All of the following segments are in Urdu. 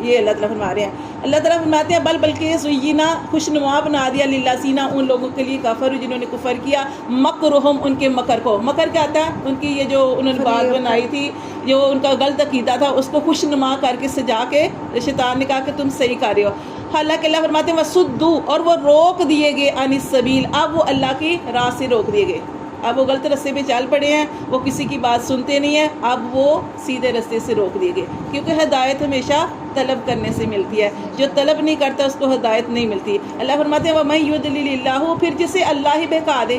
یہ اللہ تعالیٰ فرما رہے ہیں. اللہ تعالیٰ فرماتے ہیں بلکہ زینا خوشنما بنا دیا للذین ان لوگوں کے لیے کفر جنہوں نے کفر کیا مکرہم ان کے مکر کو. مکر کیا آتا ہے؟ ان کی یہ جو انہوں نے بات بنائی تھی، جو ان کا غلط عقیدہ تھا، اس کو خوشنما کر کے سجا کے شیطان نے کہا کہ تم صحیح کر رہے ہو. حالانکہ اللہ فرماتے ہیں وَصُدُّوا اور وہ روک دیے گئے عن السبیل، اب وہ اللہ کی راہ سے روک دیے گئے. اب وہ غلط راستے پہ چل پڑے ہیں، وہ کسی کی بات سنتے نہیں ہیں، اب وہ سیدھے راستے سے روک دیے گئے. کیونکہ ہدایت ہمیشہ طلب کرنے سے ملتی ہے، جو طلب نہیں کرتا اس کو ہدایت نہیں ملتی. اللہ فرماتے ہیں وَمَن يُضْلِلِ اللَّهُ پھر جسے اللہ ہی بہکا دے،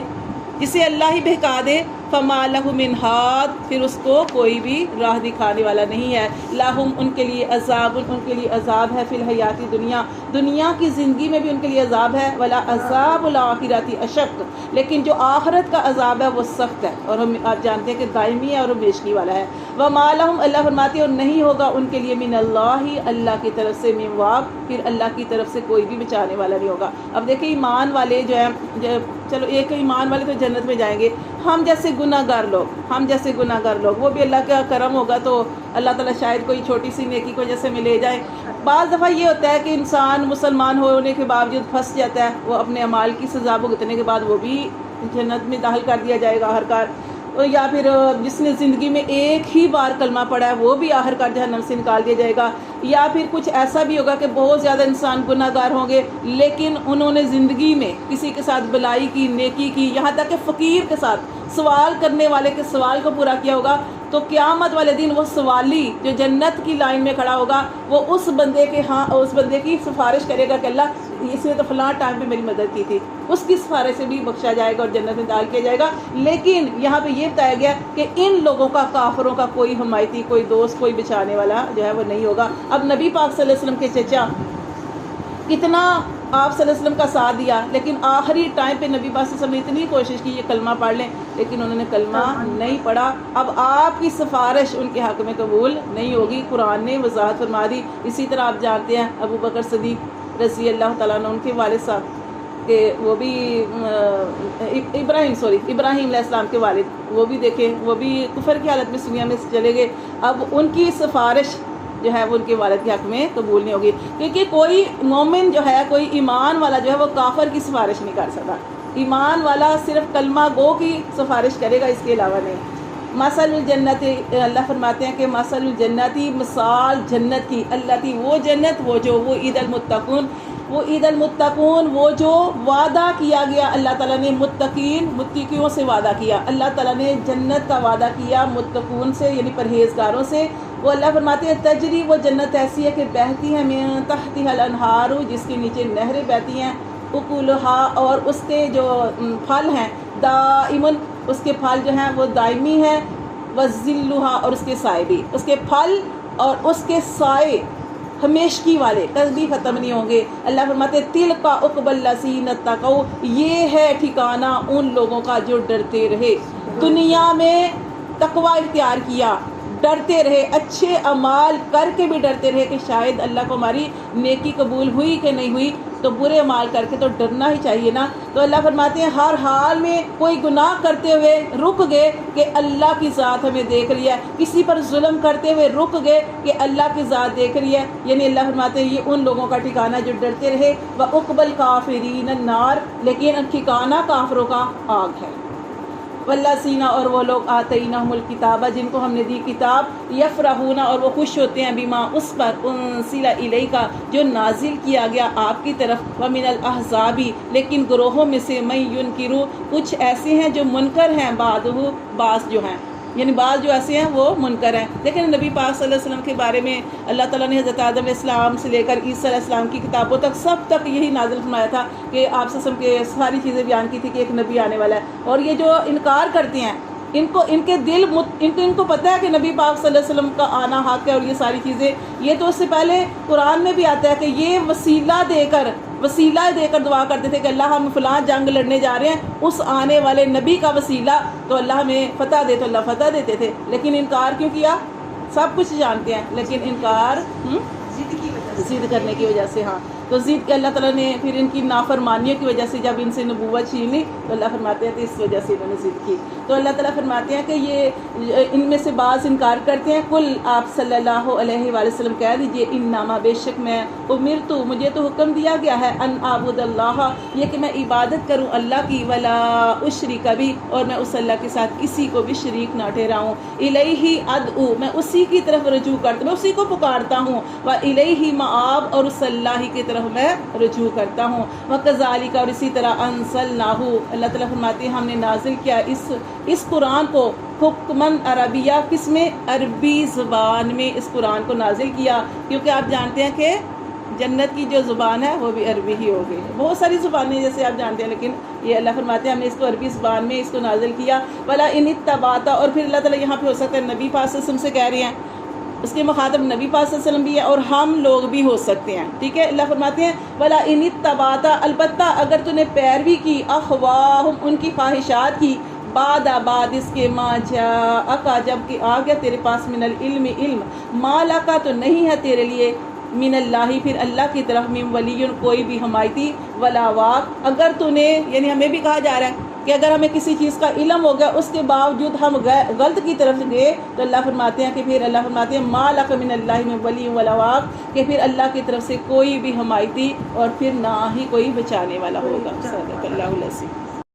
جسے اللہ ہی بہکا دے فَمَا لَهُ مِنْ هَادٍ پھر اس کو کوئی بھی راہ دکھانے والا نہیں ہے. لَهُمْ ان کے لیے عذاب، ان کے لیے عذاب ہے فی الحیات دنیا، دنیا کی زندگی میں بھی ان کے لیے عذاب ہے. وَلَا عَذَابُ الْآخِرَةِ أَشَقُّ لیکن جو آخرت کا عذاب ہے وہ سخت ہے، اور ہم آپ جانتے ہیں کہ دائمی ہے اور ہمیشگی والا ہے. وَمَا لَهُمْ اللہ فرماتے ہیں اور نہیں ہوگا ان کے لیے من اللہ اللہ کی طرف سے من واق پھر اللہ کی طرف سے کوئی بھی بچانے والا نہیں ہوگا. اب دیکھیں ایمان والے جو ہیں، چلو ایک ایمان والے تو جنت میں جائیں گے، ہم جیسے گناہ گار لوگ وہ بھی اللہ کا کرم ہوگا تو اللہ تعالیٰ شاید کوئی چھوٹی سی نیکی کو جیسے میں لے جائیں. بعض دفعہ یہ ہوتا ہے کہ انسان مسلمان ہونے کے باوجود پھنس جاتا ہے، وہ اپنے اعمال کی سزا بھگتنے کے بعد وہ بھی جنت میں داخل کر دیا جائے گا آخرکار. یا پھر جس نے زندگی میں ایک ہی بار کلمہ پڑھا ہے وہ بھی آخرکار جہنم سے نکال دیا جائے گا. یا پھر کچھ ایسا بھی ہوگا کہ بہت زیادہ انسان گناہ گار ہوں گے لیکن انہوں نے زندگی میں کسی کے ساتھ بلائی کی، نیکی کی، یہاں تک کہ فقیر کے ساتھ سوال کرنے والے کے سوال کو پورا کیا ہوگا، تو قیامت والے دن وہ سوالی جو جنت کی لائن میں کھڑا ہوگا وہ اس بندے کی سفارش کرے گا کہ اللہ اس نے تو فلاں ٹائم پہ میری مدد کی تھی، اس کی سفارش سے بھی بخشا جائے گا اور جنت میں داخل کیا جائے گا. لیکن یہاں پہ یہ بتایا گیا کہ ان لوگوں کا، کافروں کا کوئی حمایتی، کوئی دوست، کوئی بچانے والا جو ہے وہ نہیں ہوگا. اب نبی پاک صلی اللہ علیہ وسلم کے چچا کتنا آپ صلی اللہ علیہ وسلم کا ساتھ دیا، لیکن آخری ٹائم پہ نبی پاک صلی اللہ علیہ وسلم نے اتنی کوشش کی یہ کلمہ پڑھ لیں، لیکن انہوں نے کلمہ نہیں پڑھا. اب آپ کی سفارش ان کے حق میں قبول نہیں ہوگی، قرآن نے وضاحت فرما دی. اسی طرح آپ جانتے ہیں ابو بکر صدیق رضی اللہ تعالیٰ عنہ، ان کے والد صاحب کہ وہ بھی ابراہیم علیہ السلام کے والد، وہ بھی دیکھیں وہ بھی کفر کی حالت میں اس دنیا میں چلے گئے. اب ان کی سفارش جو ہے وہ ان کے والد کے حق میں قبول نہیں ہوگی، کیونکہ کوئی مومن جو ہے، کوئی ایمان والا جو ہے وہ کافر کی سفارش نہیں کر سکتا. ایمان والا صرف کلمہ گو کی سفارش کرے گا، اس کے علاوہ نہیں. مثل الجنت اللہ فرماتے ہیں کہ مثل الجنتی مثال جنت کی، اللہ کی وہ جنت وہ عید المتقون وہ جو وعدہ کیا گیا اللہ تعالیٰ نے متقیوں سے وعدہ کیا. اللہ تعالیٰ نے جنت کا وعدہ کیا متقون سے یعنی پرہیزگاروں سے. وہ اللہ فرماتے ہیں تجری وہ جنت ایسی ہے کہ بہتی ہے من تحتها الانہار جس کے نیچے نہریں بہتی ہیں. اکلھا اور اس کے جو پھل ہیں دائمن اس کے پھل جو ہیں وہ دائمی ہیں. وذلھا اور اس کے سائے بھی، اس کے پھل اور اس کے سائے ہمیشگی والے کبھی ختم نہیں ہوں گے. اللہ فرماتے تلک عقبی الذین اتقوا یہ ہے ٹھکانہ ان لوگوں کا جو ڈرتے رہے، دنیا میں تقوی اختیار کیا، ڈرتے رہے، اچھے اعمال کر کے بھی ڈرتے رہے کہ شاید اللہ کو ہماری نیکی قبول ہوئی کہ نہیں ہوئی، تو برے اعمال کر کے تو ڈرنا ہی چاہیے نا. تو اللہ فرماتے ہیں ہر حال میں کوئی گناہ کرتے ہوئے رک گئے کہ اللہ کی ذات ہمیں دیکھ لیا، کسی پر ظلم کرتے ہوئے رک گئے کہ اللہ کی ذات دیکھ رہی ہے. یعنی اللہ فرماتے ہیں یہ ان لوگوں کا ٹھکانہ جو ڈرتے رہے. وعقبی الکافرین النار لیکن ٹھکانہ کافروں کا آگ ہے. والذین اور وہ لوگ آتیناہم الکتاب جن کو ہم نے دی کتاب یفرحون اور وہ خوش ہوتے ہیں بما اس پر انزل الیک جو نازل کیا گیا آپ کی طرف. ومن الاحزاب لیکن گروہوں میں سے من ینکر کچھ ایسے ہیں جو منکر ہیں بعض جو ہیں یعنی بعض جو ایسے ہیں وہ منکر ہیں. لیکن نبی پاک صلی اللہ علیہ وسلم کے بارے میں اللہ تعالیٰ نے حضرت آدم علیہ السلام سے لے کر عیسیٰ علیہ السلام کی کتابوں تک سب تک یہی نازل فرمایا تھا کہ آپ صلی اللہ علیہ وسلم کے ساری چیزیں بیان کی تھی کہ ایک نبی آنے والا ہے. اور یہ جو انکار کرتے ہیں ان کو پتہ ہے کہ نبی پاک صلی اللہ علیہ وسلم کا آنا حق ہے اور یہ ساری چیزیں، یہ تو اس سے پہلے قرآن میں بھی آتا ہے کہ یہ وسیلہ دے کر دعا کرتے تھے کہ اللہ ہم فلاں جنگ لڑنے جا رہے ہیں، اس آنے والے نبی کا وسیلہ تو اللہ ہمیں فتح دے، تو اللہ فتح دیتے تھے. لیکن انکار کیوں کیا؟ سب کچھ جانتے ہیں لیکن انکار ضد کرنے کی وجہ سے. ہاں تو ضد کے اللہ تعالیٰ نے پھر ان کی نافرمانیوں کی وجہ سے جب ان سے نبوت چھین لی تو اللہ فرماتے ہیں کہ اس وجہ سے انہوں نے ضد کی. تو اللہ تعالیٰ فرماتے ہیں کہ یہ ان میں سے بعض انکار کرتے ہیں. کل آپ صلی اللہ علیہ وآلہ وسلم کہہ دیجیے انما بے شک میں امرت مجھے تو حکم دیا گیا ہے ان اعبد اللہ یہ کہ میں عبادت کروں اللہ کی ولا اشرک بھی اور میں اس اللہ کے ساتھ کسی کو بھی شریک نہ ٹھہراؤں. الیہ ادعو میں اسی کی طرف رجوع کرتا ہوں میں اسی کو پکارتا ہوں. و الیہ مآب اور اس اللہ کی طرف میں رجوع کرتا ہوں. وکذالک اور اسی طرح انزلناہ اللہ تعالیٰ فرماتے ہیں ہم نے نازل کیا اس قرآن کو حکمن عربیہ کس میں عربی زبان میں اس قرآن کو نازل کیا کیونکہ آپ جانتے ہیں کہ جنت کی جو زبان ہے وہ بھی عربی ہی ہوگی. بہت ساری زبانیں جیسے آپ جانتے ہیں لیکن یہ اللہ فرماتے ہیں ہم نے اس کو عربی زبان میں اس کو نازل کیا. ولا ان اتبعت اور پھر اللہ تعالیٰ یہاں پہ ہو سکتا ہے نبی پاک صلی اللہ علیہ وسلم سے کہہ رہے ہیں اس کے مخاطب نبی پاک صلی اللہ علیہ وسلم بھی ہے اور ہم لوگ بھی ہو سکتے ہیں. ٹھیک ہے اللہ فرماتے ہیں ولا ان اتبعت البتہ اگر تو نے پیروی کی اخواہم ان کی خواہشات کی بعد اس کے ما جاءک جب کہ آ گیا تیرے پاس من العلم علم ما لک تو نہیں ہے تیرے لیے من اللہ پھر اللہ کی طرف من ولی کوئی بھی حمایتی ولا واق اگر تو نے یعنی ہمیں بھی کہا جا رہا ہے کہ اگر ہمیں کسی چیز کا علم ہو گیا اس کے باوجود ہم غلط کی طرف گئے تو اللہ فرماتے ہیں کہ پھر اللہ فرماتے ہیں ما لک من اللہ من ولی ولا واق کہ پھر اللہ کی طرف سے کوئی بھی حمایتی اور پھر نہ ہی کوئی بچانے والا ہوگا. صدق اللہ العظیم.